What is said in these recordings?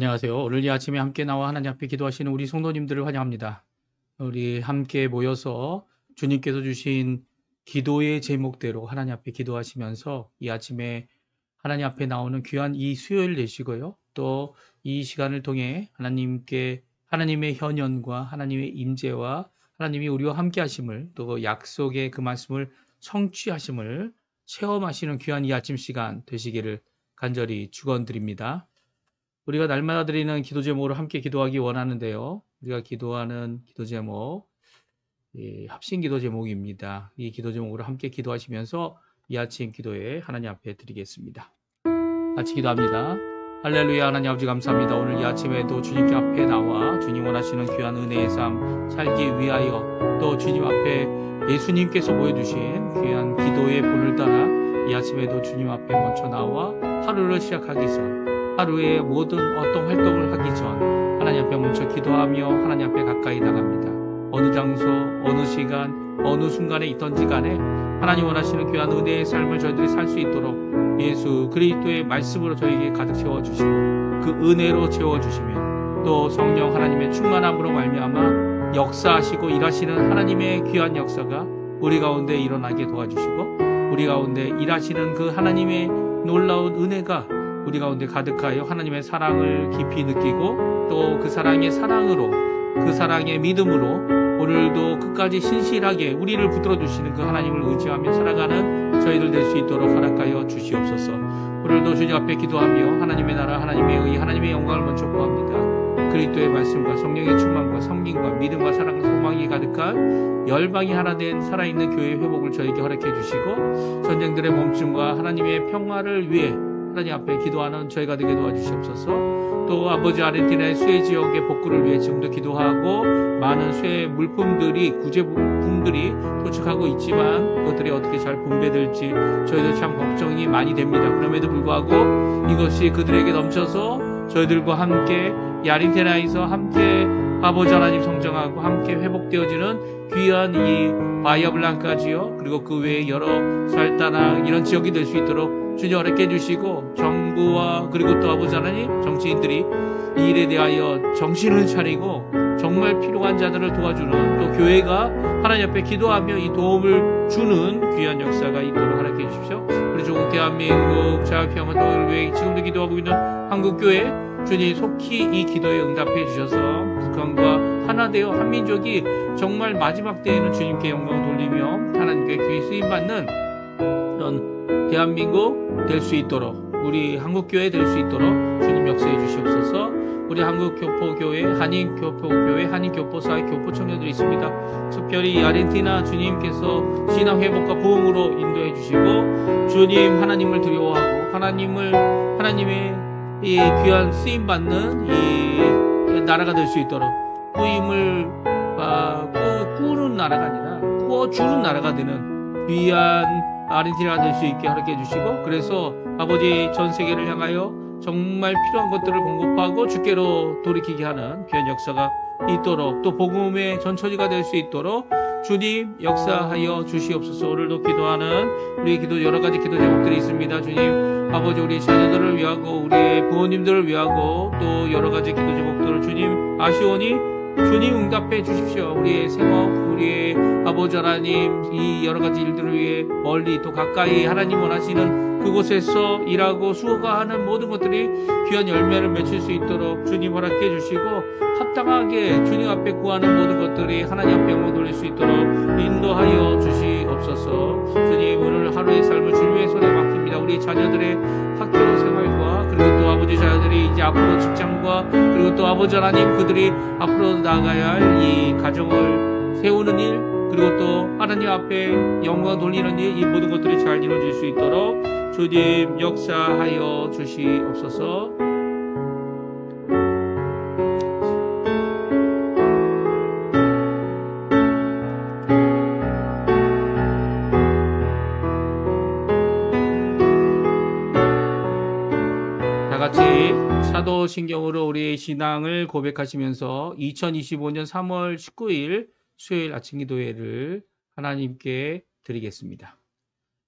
안녕하세요. 오늘 이 아침에 함께 나와 하나님 앞에 기도하시는 우리 성도님들을 환영합니다. 우리 함께 모여서 주님께서 주신 기도의 제목대로 하나님 앞에 기도하시면서 이 아침에 하나님 앞에 나오는 귀한 이 수요일 되시고요. 또 이 시간을 통해 하나님께 하나님의 현현과 하나님의 임재와 하나님이 우리와 함께 하심을 또 약속의 그 말씀을 성취하심을 체험하시는 귀한 이 아침 시간 되시기를 간절히 축원드립니다. 우리가 날마다 드리는 기도 제목으로 함께 기도하기 원하는데요. 우리가 기도하는 기도 제목, 합심 기도 제목입니다. 이 기도 제목으로 함께 기도하시면서 이 아침 기도에 하나님 앞에 드리겠습니다. 같이 기도합니다. 할렐루야. 하나님 아버지 감사합니다. 오늘 이 아침에도 주님께 앞에 나와 주님 원하시는 귀한 은혜의 삶 살기 위하여 또 주님 앞에 예수님께서 보여주신 귀한 기도의 본을 따라 이 아침에도 주님 앞에 먼저 나와 하루를 시작하기 전 하루의 모든 어떤 활동을 하기 전 하나님 앞에 먼저 기도하며 하나님 앞에 가까이 나갑니다. 어느 장소, 어느 시간, 어느 순간에 있던지 간에 하나님 원하시는 귀한 은혜의 삶을 저희들이 살 수 있도록 예수 그리스도의 말씀으로 저에게 가득 채워주시고 그 은혜로 채워주시며 또 성령 하나님의 충만함으로 말미암아 역사하시고 일하시는 하나님의 귀한 역사가 우리 가운데 일어나게 도와주시고 우리 가운데 일하시는 그 하나님의 놀라운 은혜가 우리 가운데 가득하여 하나님의 사랑을 깊이 느끼고 또 그 사랑의 사랑으로 그 사랑의 믿음으로 오늘도 끝까지 신실하게 우리를 붙들어 주시는 그 하나님을 의지하며 살아가는 저희들 될 수 있도록 허락하여 주시옵소서. 오늘도 주님 앞에 기도하며 하나님의 나라 하나님의 의 하나님의 영광을 먼저 구합니다. 그리스도의 말씀과 성령의 충만과 성김과 믿음과 사랑과 소망이 가득한 열방이 하나 된 살아있는 교회의 회복을 저에게 허락해 주시고 전쟁들의 멈춤과 하나님의 평화를 위해 하나님 앞에 기도하는 저희가 되게 도와주시옵소서. 또 아버지 아르헨티나의 수해 지역의 복구를 위해 지금도 기도하고 많은 수해 물품들이 구제품들이 도착하고 있지만 그것들이 어떻게 잘 분배될지 저희도 참 걱정이 많이 됩니다. 그럼에도 불구하고 이것이 그들에게 넘쳐서 저희들과 함께 이 아르헨티나에서 함께 아버지 하나님 성장하고 함께 회복되어지는 귀한 이 바이아블랑까지요 그리고 그 외에 여러 살다나 이런 지역이 될 수 있도록 주님 허락해 해주시고 정부와 그리고 또 아버지 하나님 정치인들이 이 일에 대하여 정신을 차리고 정말 필요한 자들을 도와주는 또 교회가 하나님 앞에 기도하며 이 도움을 주는 귀한 역사가 있도록 허락해 주십시오. 우리 조국 대한민국 자유평화통일을 위해 지금도 기도하고 있는 한국교회 주님 속히 이 기도에 응답해 주셔서 북한과 하나 되어 한민족이 정말 마지막 때에는 주님께 영광을 돌리며 하나님께 귀히 쓰임받는 그런 대한민국 될 수 있도록 우리 한국교회 될 수 있도록 주님 역사해 주시옵소서. 우리 한국교포교회, 한인교포교회, 한인교포사회 교포 청년들이 있습니다. 특별히 아르헨티나 주님께서 신앙회복과 부흥으로 인도해 주시고 주님 하나님을 두려워하고 하나님의 이 귀한 쓰임받는 이 나라가 될 수 있도록 꾸임을 꾸는 나라가 아니라 꾸어주는 나라가 되는 귀한 아르헨티나가 될 수 있게 허락해 주시고 그래서 아버지 전 세계를 향하여 정말 필요한 것들을 공급하고 주께로 돌이키게 하는 귀한 역사가 있도록 또 복음의 전처지가 될 수 있도록 주님 역사하여 주시옵소서. 오늘도 기도하는 우리의 기도 여러 가지 기도 제목들이 있습니다. 주님 아버지 우리 자녀들을 위하고 우리의 부모님들을 위하고 또 여러 가지 기도 제목들을 주님 아시오니 주님 응답해 주십시오. 우리의 생업, 우리의 아버지 하나님 이 여러 가지 일들을 위해 멀리 또 가까이 하나님 원하시는 그곳에서 일하고 수고하는 모든 것들이 귀한 열매를 맺힐 수 있도록 주님 허락해 주시고 합당하게 주님 앞에 구하는 모든 것들이 하나님 앞에 영광 돌릴 수 있도록 인도하여 주시옵소서. 주님 오늘 하루의 삶을 주님의 손에 맡깁니다. 우리 자녀들의 학교 생활과 그리고 또 아버지 자녀들이 이제 앞으로 직장과 그리고 또 아버지 하나님 그들이 앞으로 나가야 할 이 가정을 세우는 일 그리고 또 하나님 앞에 영광 돌리는 일 이 모든 것들이 잘 이루어질 수 있도록 주님 역사하여 주시옵소서. 다 같이 사도신경으로 우리의 신앙을 고백하시면서 2025년 3월 19일 수요일 아침 기도회를 하나님께 드리겠습니다.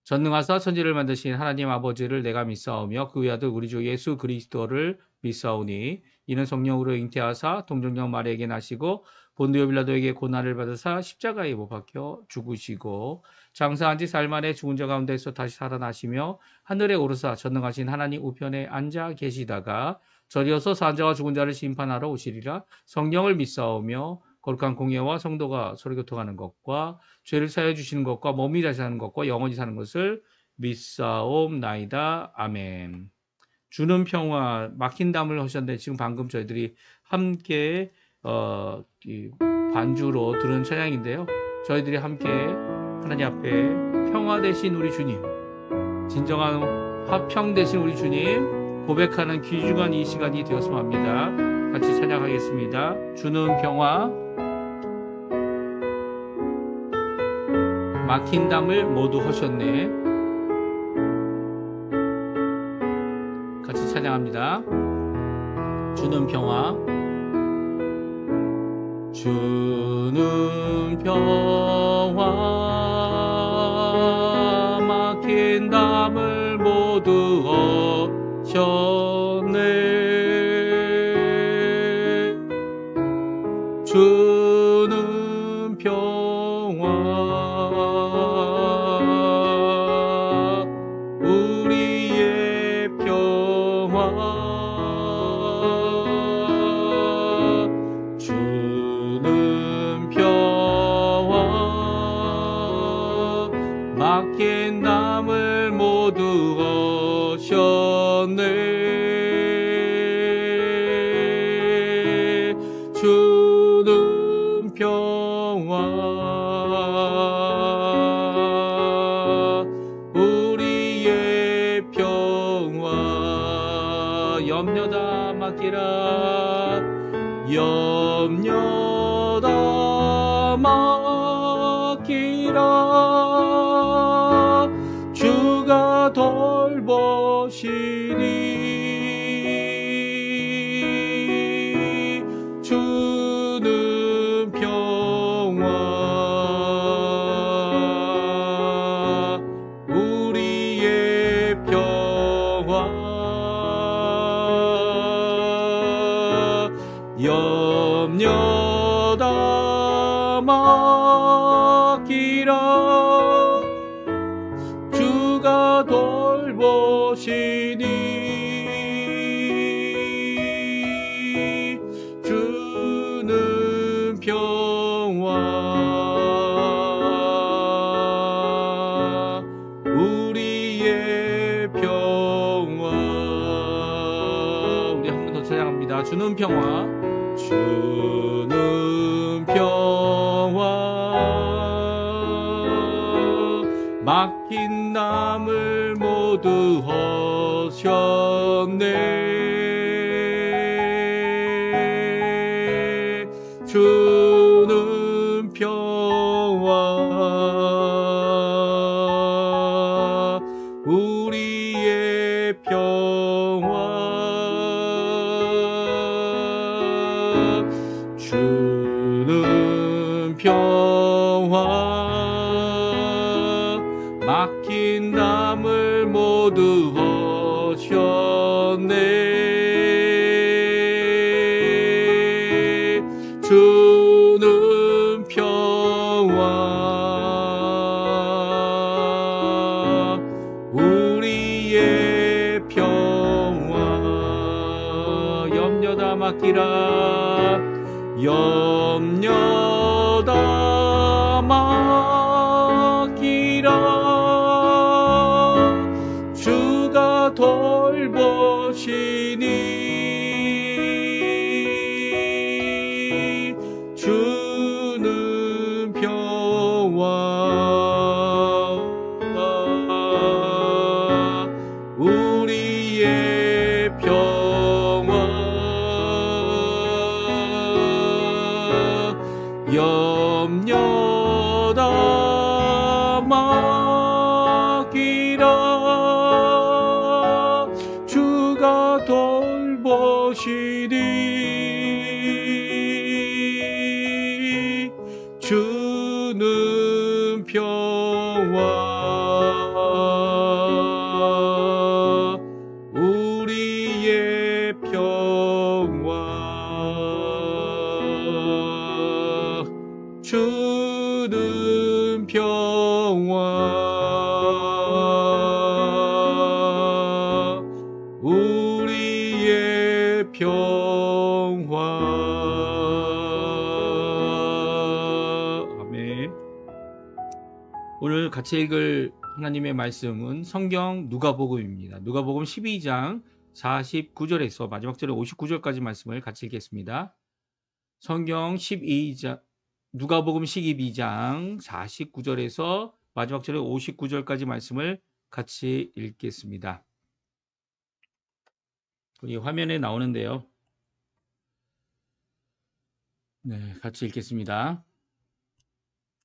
전능하사 천지를 만드신 하나님 아버지를 내가 믿사오며 그 외아들 우리 주 예수 그리스도를 믿사오니 이는 성령으로 잉태하사 동정녀 마리아에게 나시고 본디오 빌라도에게 고난을 받으사 십자가에 못 박혀 죽으시고 장사한 지 사흘 만에 죽은 자 가운데서 다시 살아나시며 하늘에 오르사 전능하신 하나님 우편에 앉아 계시다가 저리어서 산자와 죽은 자를 심판하러 오시리라. 성령을 믿사오며 거룩한 공예와 성도가 서로 교통하는 것과 죄를 사하여 주시는 것과 몸이 다시 사는 것과 영원히 사는 것을 믿사옵나이다. 아멘. 주는 평화 막힌 담을 하셨는데 지금 방금 저희들이 함께 이 반주로 들은 찬양인데요. 저희들이 함께 하나님 앞에 평화 되신 우리 주님, 진정한 화평 되신 우리 주님 고백하는 귀중한 이 시간이 되었으면 합니다. 같이 찬양하겠습니다. 주는 평화 막힌 담을 모두 하셨네. 같이 찬양합니다. 주는 평화, 주는 평화 막힌 담을 모두 하셨네. 주는 평화 우리의 평화 주는 평화 막힌 담을 모두 하셨네. 주는 평화 우리의 평화 염려 다 맡기라 염려 다 맡기라 주가 돌보시니 주는 평화 우리의 평화 염려 다 맡기라 주가 돌보시니 주는 평화 우리의 평화 우리 한 번 더 찬양합니다. 주는 평화 주는 평화 막힌 담을 모두 하셨네. 주는 평화 우리의 평화 주는 평화 막힌 담을 모두 하셨네. 주는 평화 우리의 평화 염려 다 맡기라 염려 다 맡기라 주가 돌보시니 주는 평화 우리의 평화 염려 다 맡기라 주가 돌보시니 주는 평화 우리의 평화 주는 평화 우리의 평화. 아멘. 오늘 같이 읽을 하나님의 말씀은 성경 누가복음입니다. 누가복음 12장 49절에서 마지막 절에 59절까지 말씀을 같이 읽겠습니다. 성경 12장 누가복음 12장 49절에서 마지막 절에 59절까지 말씀을 같이 읽겠습니다. 이 화면에 나오는데요. 네, 같이 읽겠습니다.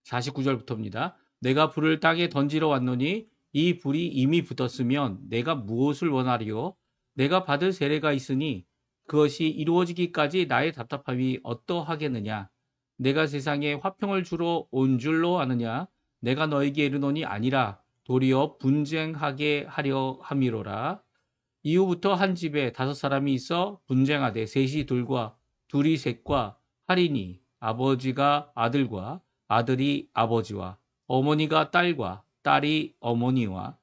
49절부터입니다. 내가 불을 땅에 던지러 왔노니 이 불이 이미 붙었으면 내가 무엇을 원하리요? 내가 받을 세례가 있으니 그것이 이루어지기까지 나의 답답함이 어떠하겠느냐? 내가 세상에 화평을 주러 온 줄로 아느냐? 내가 너에게 이르노니 아니라 도리어 분쟁하게 하려 함이로라. 이후부터 한 집에 5사람이 있어 분쟁하되 셋이 둘과 둘이 셋과 하리니 아버지가 아들과 아들이 아버지와 어머니가 딸과 딸이 어머니와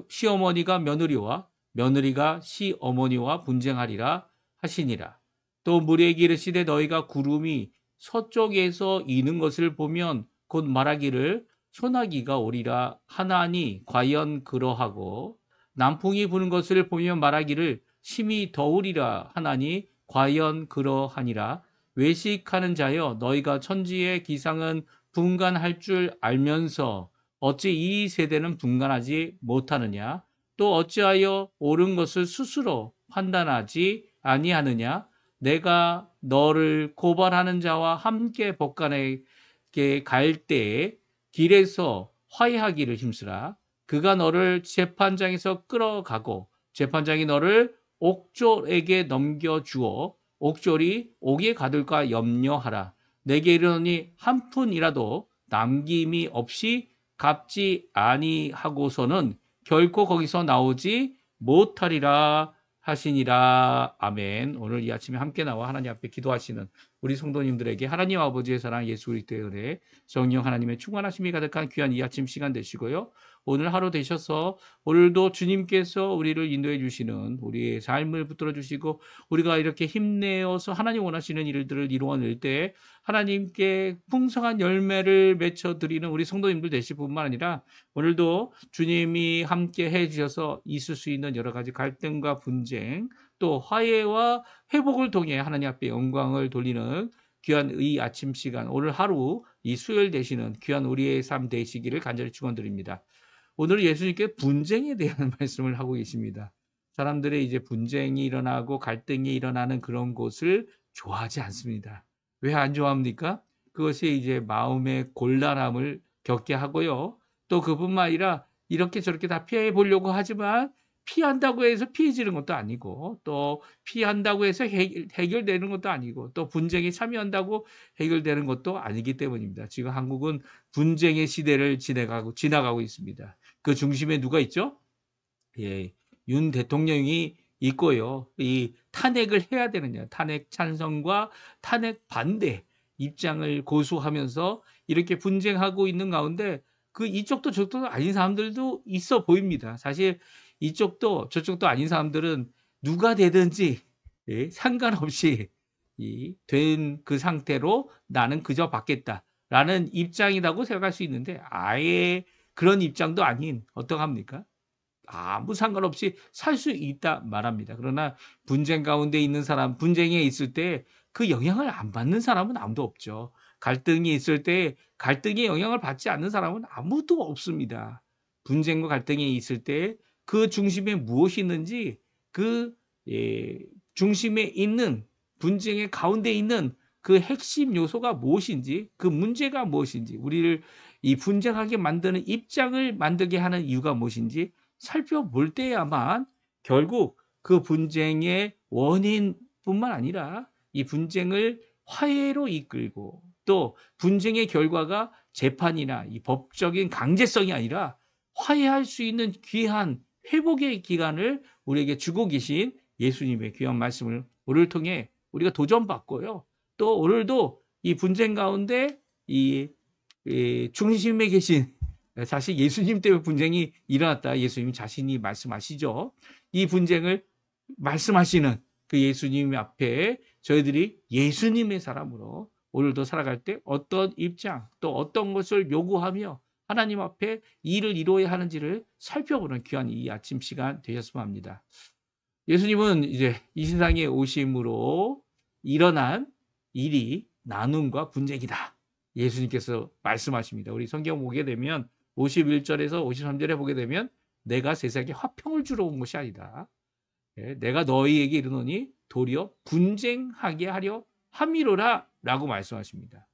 시어머니가 며느리와 며느리가 시어머니와 분쟁하리라 하시니라. 또 무리에게 이르시되 너희가 구름이 서쪽에서 이는 것을 보면 곧 말하기를 소나기가 오리라 하나니 과연 그러하고 남풍이 부는 것을 보면 말하기를 심히 더우리라 하나니 과연 그러하니라. 외식하는 자여 너희가 천지의 기상은 분간할 줄 알면서 어찌 이 세대는 분간하지 못하느냐? 또 어찌하여 옳은 것을 스스로 판단하지 아니하느냐? 내가 너를 고발하는 자와 함께 법관에게 갈 때에 길에서 화해하기를 힘쓰라. 그가 너를 재판장에서 끌어가고 재판장이 너를 옥졸에게 넘겨주어 옥졸이 옥에 가둘까 염려하라. 내게 이르노니 한 푼이라도 남김이 없이 갚지 아니하고서는 결코 거기서 나오지 못하리라 하시니라. 아멘. 오늘 이 아침에 함께 나와 하나님 앞에 기도하시는 우리 성도님들에게 하나님 아버지의 사랑, 예수 그리스도의 은혜, 성령 하나님의 충만하심이 가득한 귀한 이 아침 시간 되시고요. 오늘 하루 되셔서 오늘도 주님께서 우리를 인도해 주시는 우리의 삶을 붙들어 주시고 우리가 이렇게 힘내어서 하나님 원하시는 일들을 이루어낼 때 하나님께 풍성한 열매를 맺어드리는 우리 성도님들 되실 뿐만 아니라 오늘도 주님이 함께 해 주셔서 있을 수 있는 여러 가지 갈등과 분쟁 또 화해와 회복을 통해 하나님 앞에 영광을 돌리는 귀한 이 아침 시간 오늘 하루 이 수요일 되시는 귀한 우리의 삶 되시기를 간절히 축원드립니다. 오늘 예수님께 분쟁에 대한 말씀을 하고 계십니다. 사람들의 이제 분쟁이 일어나고 갈등이 일어나는 그런 곳을 좋아하지 않습니다. 왜 안 좋아합니까? 그것이 이제 마음의 곤란함을 겪게 하고요. 또 그뿐만 아니라 이렇게 저렇게 다 피해 보려고 하지만 피한다고 해서 피해지는 것도 아니고 또 피한다고 해서 해결되는 것도 아니고 또 분쟁에 참여한다고 해결되는 것도 아니기 때문입니다. 지금 한국은 분쟁의 시대를 지나가고 있습니다. 그 중심에 누가 있죠? 예, 윤 대통령이 있고요. 이 탄핵을 해야 되느냐, 탄핵 찬성과 탄핵 반대 입장을 고수하면서 이렇게 분쟁하고 있는 가운데 그 이쪽도 저쪽도 아닌 사람들도 있어 보입니다. 사실 이쪽도 저쪽도 아닌 사람들은 누가 되든지 예, 상관없이 된 그 상태로 나는 그저 받겠다라는 입장이라고 생각할 수 있는데 아예 그런 입장도 아닌 어떡합니까? 아무 상관없이 살 수 있다 말합니다. 그러나 분쟁 가운데 있는 사람, 분쟁에 있을 때 그 영향을 안 받는 사람은 아무도 없죠. 갈등이 있을 때 갈등의 영향을 받지 않는 사람은 아무도 없습니다. 분쟁과 갈등이 있을 때 그 중심에 무엇이 있는지 그 중심에 있는 분쟁의 가운데 있는 그 핵심 요소가 무엇인지 그 문제가 무엇인지 우리를 이 분쟁하게 만드는 입장을 만들게 하는 이유가 무엇인지 살펴볼 때야만 결국 그 분쟁의 원인뿐만 아니라 이 분쟁을 화해로 이끌고 또 분쟁의 결과가 재판이나 이 법적인 강제성이 아니라 화해할 수 있는 귀한 회복의 기간을 우리에게 주고 계신 예수님의 귀한 말씀을 오늘 통해 우리가 도전받고요. 또 오늘도 이 분쟁 가운데 중심에 계신 사실 예수님 때문에 분쟁이 일어났다. 예수님 자신이 말씀하시죠. 이 분쟁을 말씀하시는 그 예수님 앞에 저희들이 예수님의 사람으로 오늘도 살아갈 때 어떤 입장 또 어떤 것을 요구하며 하나님 앞에 일을 이루어야 하는지를 살펴보는 귀한 이 아침 시간 되셨으면 합니다. 예수님은 이제 이 세상에 오심으로 일어난 일이 나눔과 분쟁이다. 예수님께서 말씀하십니다. 우리 성경 보게 되면 51절에서 53절에 보게 되면 내가 세상에 화평을 주러 온 것이 아니다. 내가 너희에게 이르노니 도리어 분쟁하게 하려 함이로라 라고 말씀하십니다.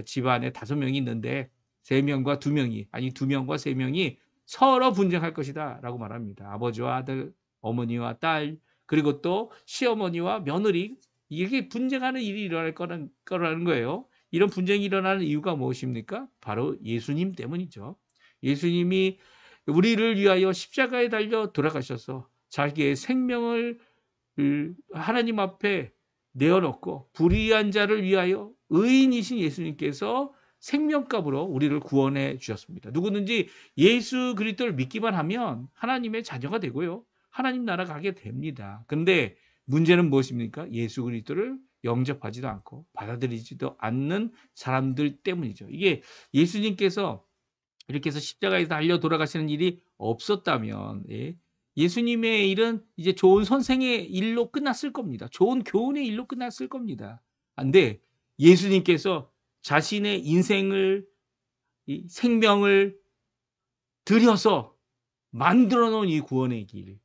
집안에 5명이 있는데 3명과 2명이 아니 2명과 3명이 서로 분쟁할 것이다 라고 말합니다. 아버지와 아들, 어머니와 딸, 그리고 또 시어머니와 며느리, 이게 분쟁하는 일이 일어날 거라는 거예요. 이런 분쟁이 일어나는 이유가 무엇입니까? 바로 예수님 때문이죠. 예수님이 우리를 위하여 십자가에 달려 돌아가셔서 자기의 생명을 하나님 앞에 내어놓고 불의한 자를 위하여 의인이신 예수님께서 생명값으로 우리를 구원해 주셨습니다. 누구든지 예수 그리스도를 믿기만 하면 하나님의 자녀가 되고요. 하나님 나라 가게 됩니다. 그런데 문제는 무엇입니까? 예수 그리스도를 영접하지도 않고 받아들이지도 않는 사람들 때문이죠. 이게 예수님께서 이렇게 해서 십자가에서 달려 돌아가시는 일이 없었다면 예수님의 일은 이제 좋은 선생의 일로 끝났을 겁니다. 좋은 교훈의 일로 끝났을 겁니다. 근데 예수님께서 자신의 인생을 생명을 들여서 만들어 놓은 이 구원의 길,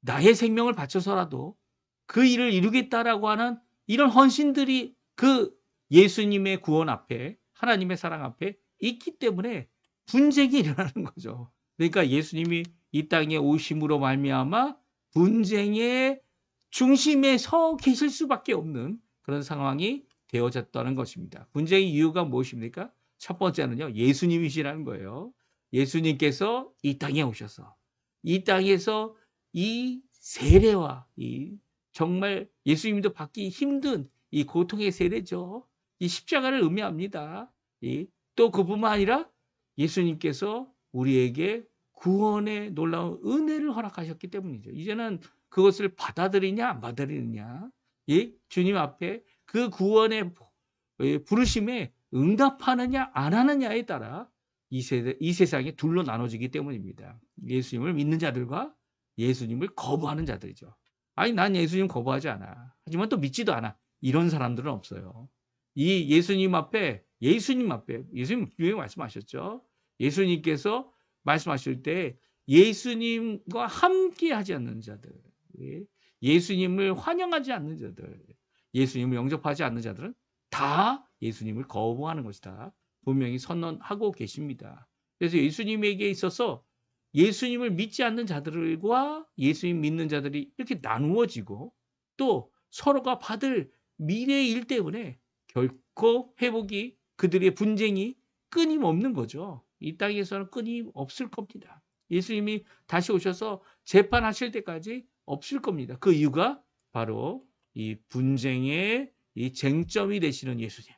나의 생명을 바쳐서라도 그 일을 이루겠다라고 하는 이런 헌신들이 그 예수님의 구원 앞에, 하나님의 사랑 앞에 있기 때문에 분쟁이 일어나는 거죠. 그러니까 예수님이 이 땅에 오심으로 말미암아 분쟁의 중심에 서 계실 수밖에 없는 그런 상황이 되어졌다는 것입니다. 분쟁의 이유가 무엇입니까? 첫 번째는요, 예수님이시라는 거예요. 예수님께서 이 땅에 오셔서 이 땅에서 이 세례와 이 정말 예수님도 받기 힘든 이 고통의 세례죠. 이 십자가를 의미합니다. 또 그뿐만 아니라 예수님께서 우리에게 구원의 놀라운 은혜를 허락하셨기 때문이죠. 이제는 그것을 받아들이냐 안 받아들이느냐, 주님 앞에 그 구원의 부르심에 응답하느냐 안 하느냐에 따라 이 세상이 둘로 나눠지기 때문입니다. 예수님을 믿는 자들과 예수님을 거부하는 자들이죠. 아니, 난 예수님 거부하지 않아. 하지만 또 믿지도 않아. 이런 사람들은 없어요. 이 예수님 앞에 예수님 분명히 말씀하셨죠. 예수님께서 말씀하실 때 예수님과 함께 하지 않는 자들, 예수님을 환영하지 않는 자들, 예수님을 영접하지 않는 자들은 다 예수님을 거부하는 것이다. 분명히 선언하고 계십니다. 그래서 예수님에게 있어서 예수님을 믿지 않는 자들과 예수님 믿는 자들이 이렇게 나누어지고 또 서로가 받을 미래의 일 때문에 결코 회복이, 그들의 분쟁이 끊임없는 거죠. 이 땅에서는 끊임없을 겁니다. 예수님이 다시 오셔서 재판하실 때까지 없을 겁니다. 그 이유가 바로 이 분쟁의 이 쟁점이 되시는 예수님,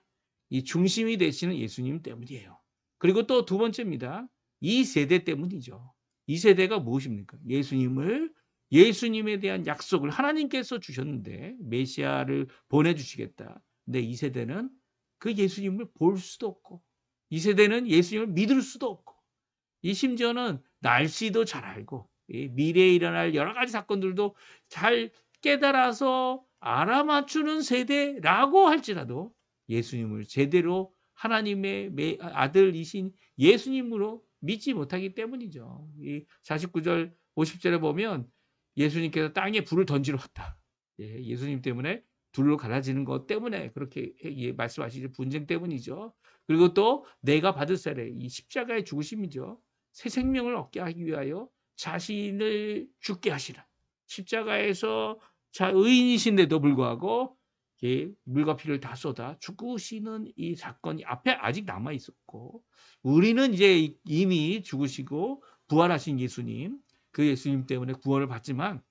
이 중심이 되시는 예수님 때문이에요. 그리고 또 두 번째입니다. 이 세대 때문이죠. 이 세대가 무엇입니까? 예수님에 대한 약속을 하나님께서 주셨는데 메시아를 보내주시겠다. 근데 이 세대는 그 예수님을 볼 수도 없고, 이 세대는 예수님을 믿을 수도 없고, 이 심지어는 날씨도 잘 알고 미래에 일어날 여러 가지 사건들도 잘 깨달아서 알아맞추는 세대라고 할지라도 예수님을 제대로 하나님의 아들이신 예수님으로 믿지 못하기 때문이죠. 이 49절 50절에 보면 예수님께서 땅에 불을 던지러 왔다. 예수님 때문에 둘로 갈라지는 것 때문에 그렇게 말씀하시죠. 분쟁 때문이죠. 그리고 또 내가 받을 세례, 이 십자가의 죽으심이죠. 새 생명을 얻게 하기 위하여 자신을 죽게 하시라. 십자가에서 의인이신데도 불구하고 물과 피를 다 쏟아 죽으시는 이 사건이 앞에 아직 남아 있었고, 우리는 이제 이미 죽으시고 부활하신 예수님, 그 예수님 때문에 구원을 받지만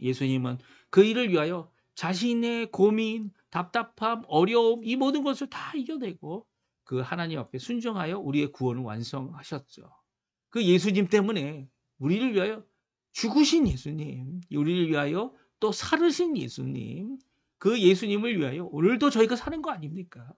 예수님은 그 일을 위하여 자신의 고민, 답답함, 어려움 이 모든 것을 다 이겨내고 그 하나님 앞에 순종하여 우리의 구원을 완성하셨죠. 그 예수님 때문에 우리를 위하여 죽으신 예수님, 우리를 위하여 또 살으신 예수님, 그 예수님을 위하여 오늘도 저희가 사는 거 아닙니까?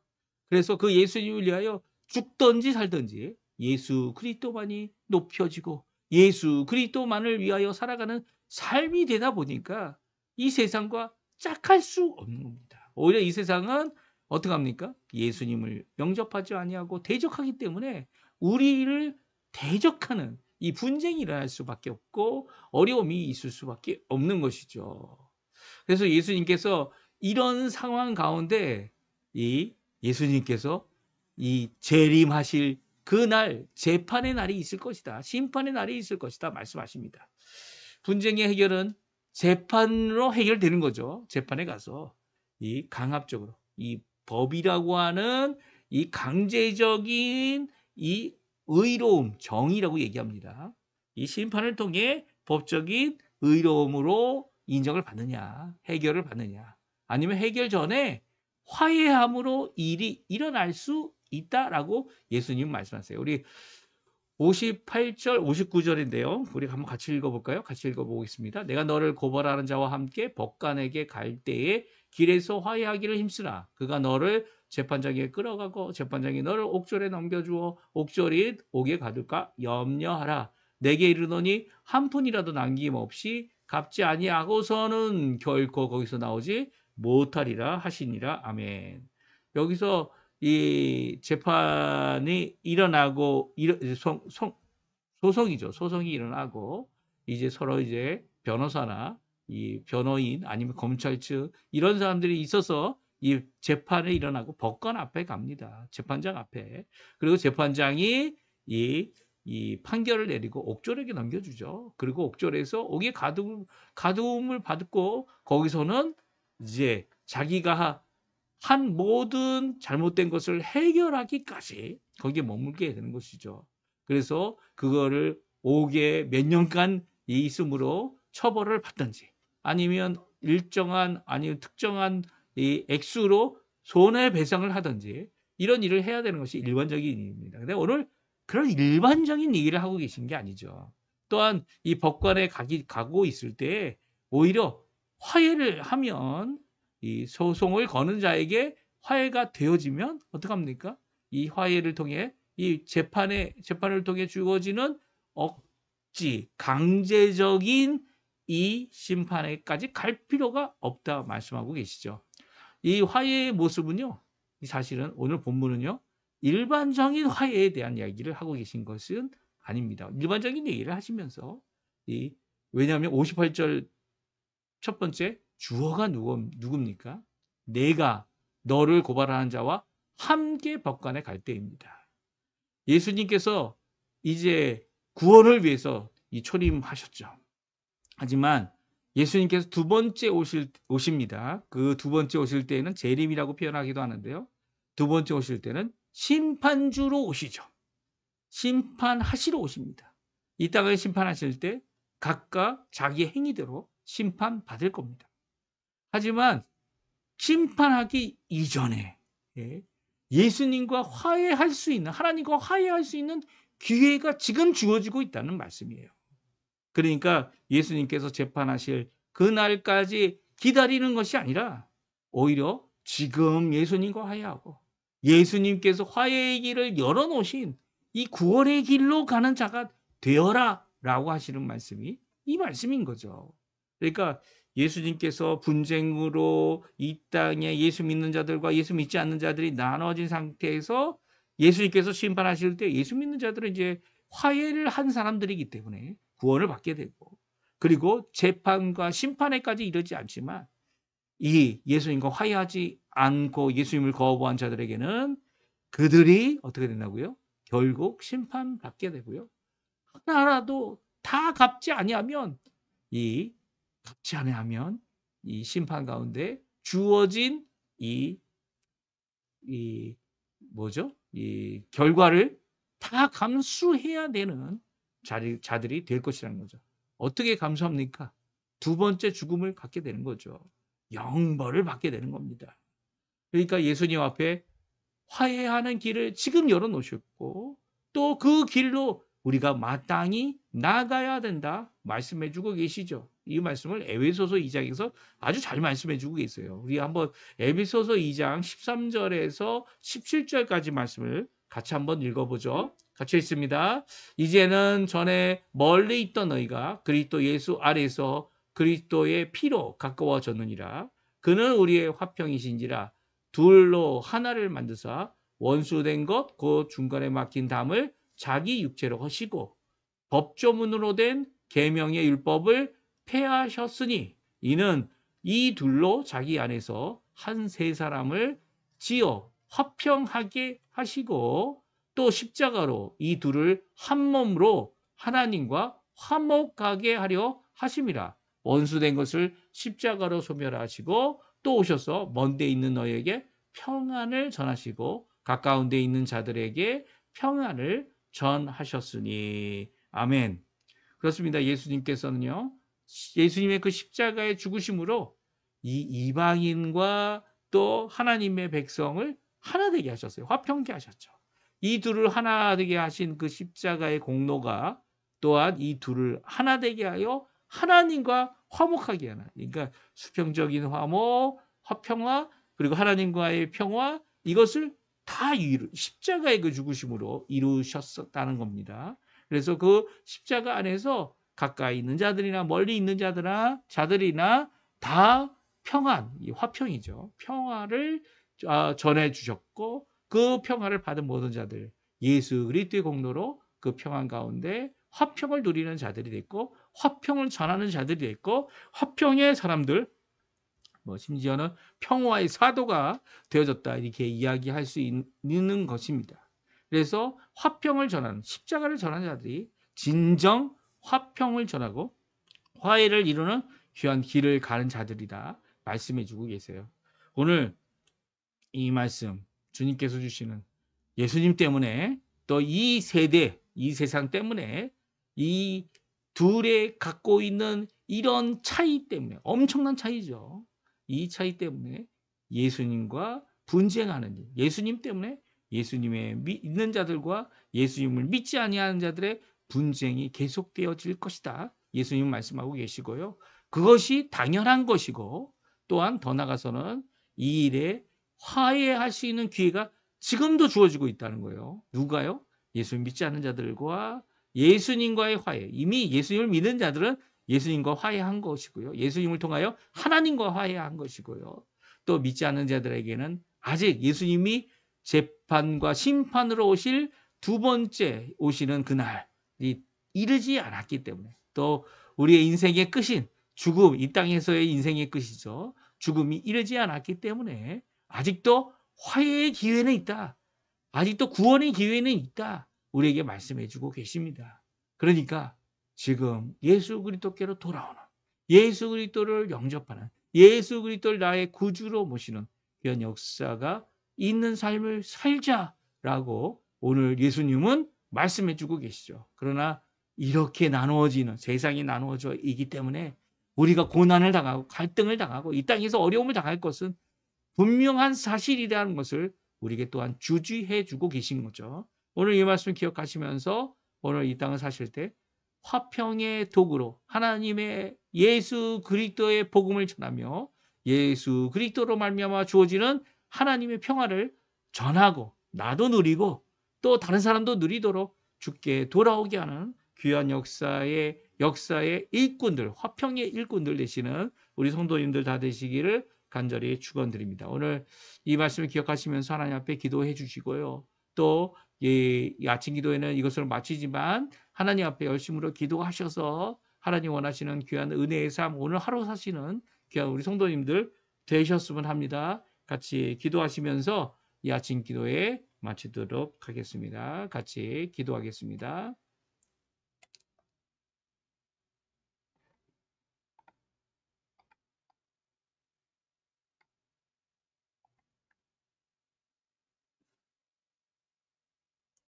그래서 그 예수님을 위하여 죽든지 살든지 예수 그리스도만이 높여지고 예수 그리스도만을 위하여 살아가는 삶이 되다 보니까 이 세상과 짝할 수 없는 겁니다. 오히려 이 세상은 어떻게 합니까? 예수님을 영접하지 아니하고 대적하기 때문에 우리를 대적하는 이 분쟁이 일어날 수밖에 없고 어려움이 있을 수밖에 없는 것이죠. 그래서 예수님께서 이런 상황 가운데 이 예수님께서 이 재림하실 그날 재판의 날이 있을 것이다. 심판의 날이 있을 것이다 말씀하십니다. 분쟁의 해결은 재판으로 해결되는 거죠. 재판에 가서 이 강압적으로 이 법이라고 하는 이 강제적인 이 의로움, 정의라고 얘기합니다. 이 심판을 통해 법적인 의로움으로 인정을 받느냐, 해결을 받느냐, 아니면 해결 전에 화해함으로 일이 일어날 수 있다라고 예수님 말씀하세요. 우리 58절, 59절인데요. 우리 한번 같이 읽어볼까요? 같이 읽어보겠습니다. 내가 너를 고발하는 자와 함께 법관에게 갈 때에 길에서 화해하기를 힘쓰나 그가 너를 재판장에 끌어가고 재판장이 너를 옥졸에 넘겨주어 옥졸이 옥에 가둘까 염려하라. 내게 이르노니 한 푼이라도 남김없이 갚지 아니하고서는 결코 거기서 나오지 못하리라 하시니라. 아멘. 여기서 이 재판이 일어나고 소송이죠. 소송이 일어나고 이제 서로 이제 변호사나 이 변호인 아니면 검찰 측 이런 사람들이 있어서 이 재판이 일어나고 법관 앞에 갑니다. 재판장 앞에. 그리고 재판장이 이 판결을 내리고 옥졸에게 넘겨주죠. 그리고 옥졸에서 옥에 가두움을 받고 거기서는 이제 자기가 한 모든 잘못된 것을 해결하기까지 거기에 머물게 되는 것이죠. 그래서 그거를 옥에 몇 년간 있음으로 처벌을 받든지 아니면 일정한 아니면 특정한 이 액수로 손해배상을 하든지 이런 일을 해야 되는 것이 일반적인 일입니다. 근데 오늘 그런 일반적인 얘기를 하고 계신 게 아니죠. 또한 이 법관에 가고 있을 때 오히려 화해를 하면 이 소송을 거는 자에게 화해가 되어지면 어떡합니까? 이 화해를 통해 이 재판을 통해 주어지는 억지, 강제적인 이 심판에까지 갈 필요가 없다 말씀하고 계시죠. 이 화해의 모습은요, 사실은 오늘 본문은요, 일반적인 화해에 대한 이야기를 하고 계신 것은 아닙니다. 일반적인 얘기를 하시면서 왜냐하면 58절 첫 번째 주어가 누굽니까? 내가 너를 고발하는 자와 함께 법관에 갈 때입니다. 예수님께서 이제 구원을 위해서 이 초림하셨죠. 하지만 예수님께서 두 번째 오십니다. 그 두 번째 오실 때에는 재림이라고 표현하기도 하는데요. 두 번째 오실 때는 심판주로 오시죠. 심판하시러 오십니다. 이 땅을 심판하실 때 각각 자기 행위대로 심판받을 겁니다. 하지만 심판하기 이전에 예수님과 화해할 수 있는 하나님과 화해할 수 있는 기회가 지금 주어지고 있다는 말씀이에요. 그러니까 예수님께서 재판하실 그날까지 기다리는 것이 아니라 오히려 지금 예수님과 화해하고 예수님께서 화해의 길을 열어놓으신 이 구원의 길로 가는 자가 되어라 라고 하시는 말씀이 이 말씀인 거죠. 그러니까 예수님께서 분쟁으로 이 땅에 예수 믿는 자들과 예수 믿지 않는 자들이 나눠진 상태에서 예수님께서 심판하실 때 예수 믿는 자들은 이제 화해를 한 사람들이기 때문에 구원을 받게 되고 그리고 재판과 심판에까지 이르지 않지만 이 예수님과 화해하지 않고 예수님을 거부한 자들에게는 그들이 어떻게 된다고요? 결국 심판받게 되고요. 하나라도 다 갚지 아니하면 이 심판 가운데 주어진 이 뭐죠? 이 결과를 다 감수해야 되는 자들이 될 것이라는 거죠. 어떻게 감수합니까? 두 번째 죽음을 갖게 되는 거죠. 영벌을 받게 되는 겁니다. 그러니까 예수님 앞에 화해하는 길을 지금 열어놓으셨고 또 그 길로 우리가 마땅히 나가야 된다 말씀해 주고 계시죠. 이 말씀을 에베소서 2장에서 아주 잘 말씀해 주고 계세요. 우리 한번 에베소서 2장 13절에서 17절까지 말씀을 같이 한번 읽어보죠. 같이 읽습니다. 이제는 전에 멀리 있던 너희가 그리스도 예수 아래서 그리스도의 피로 가까워졌느니라. 그는 우리의 화평이신지라. 둘로 하나를 만드사 원수된 것 그 중간에 막힌 담을 자기 육체로 하시고 법조문으로 된 계명의 율법을 폐하셨으니 이는 이 둘로 자기 안에서 한 세 사람을 지어 화평하게 하시고 또 십자가로 이 둘을 한 몸으로 하나님과 화목하게 하려 하심이라. 원수된 것을 십자가로 소멸하시고 또 오셔서 먼데 있는 너희에게 평안을 전하시고 가까운 데 있는 자들에게 평안을 전하셨으니. 아멘. 그렇습니다. 예수님께서는요, 예수님의 그 십자가의 죽으심으로 이 이방인과 또 하나님의 백성을 하나 되게 하셨어요. 화평케 하셨죠. 이 둘을 하나 되게 하신 그 십자가의 공로가 또한 이 둘을 하나 되게 하여 하나님과 화목하게 하는, 그러니까 수평적인 화목, 화평화, 그리고 하나님과의 평화, 이것을 다 십자가의 그 죽으심으로 이루셨다는 겁니다. 그래서 그 십자가 안에서 가까이 있는 자들이나 멀리 있는 자들이나 다 평안, 화평이죠. 평화를 전해 주셨고 그 평화를 받은 모든 자들, 예수 그리스도의 공로로 그 평안 가운데 화평을 누리는 자들이 됐고 화평을 전하는 자들이 됐고 화평의 사람들, 심지어는 평화의 사도가 되어졌다 이렇게 이야기할 수 있는 것입니다. 그래서 화평을 전하는, 십자가를 전하는 자들이 진정 화평을 전하고 화해를 이루는 귀한 길을 가는 자들이다 말씀해 주고 계세요. 오늘 이 말씀 주님께서 주시는 예수님 때문에 또 이 세대, 이 세상 때문에 이 둘의 갖고 있는 이런 차이 때문에, 엄청난 차이죠. 이 차이 때문에 예수님과 분쟁하는 일, 예수님 때문에 예수님의 믿는 자들과 예수님을 믿지 아니하는 자들의 분쟁이 계속되어질 것이다. 예수님 말씀하고 계시고요. 그것이 당연한 것이고 또한 더 나아가서는 이 일에 화해할 수 있는 기회가 지금도 주어지고 있다는 거예요. 누가요? 예수님 믿지 않는 자들과 예수님과의 화해. 이미 예수님을 믿는 자들은 예수님과 화해한 것이고요. 예수님을 통하여 하나님과 화해한 것이고요. 또 믿지 않는 자들에게는 아직 예수님이 재판과 심판으로 오실 두 번째 오시는 그날이 이르지 않았기 때문에, 또 우리의 인생의 끝인 죽음, 이 땅에서의 인생의 끝이죠. 죽음이 이르지 않았기 때문에 아직도 화해의 기회는 있다. 아직도 구원의 기회는 있다. 우리에게 말씀해 주고 계십니다. 그러니까 지금 예수 그리스도께로 돌아오는, 예수 그리스도를 영접하는, 예수 그리스도를 나의 구주로 모시는 그런 역사가 있는 삶을 살자라고 오늘 예수님은 말씀해 주고 계시죠. 그러나 이렇게 나누어지는, 세상이 나누어져 있기 때문에 우리가 고난을 당하고 갈등을 당하고 이 땅에서 어려움을 당할 것은 분명한 사실이라는 것을 우리에게 또한 주지해 주고 계신 거죠. 오늘 이 말씀 기억하시면서 오늘 이 땅을 사실 때 화평의 도구로 하나님의 예수 그리스도의 복음을 전하며 예수 그리스도로 말미암아 주어지는 하나님의 평화를 전하고 나도 누리고 또 다른 사람도 누리도록 주께 돌아오게 하는 귀한 역사의 일꾼들, 화평의 일꾼들 되시는 우리 성도님들 다 되시기를 간절히 축원드립니다. 오늘 이 말씀을 기억하시면서 하나님 앞에 기도해 주시고요. 또 이 아침 기도에는 이것을 마치지만 하나님 앞에 열심으로 기도하셔서 하나님 원하시는 귀한 은혜의 삶, 오늘 하루 사시는 귀한 우리 성도님들 되셨으면 합니다. 같이 기도하시면서 이 아침 기도에 마치도록 하겠습니다. 같이 기도하겠습니다.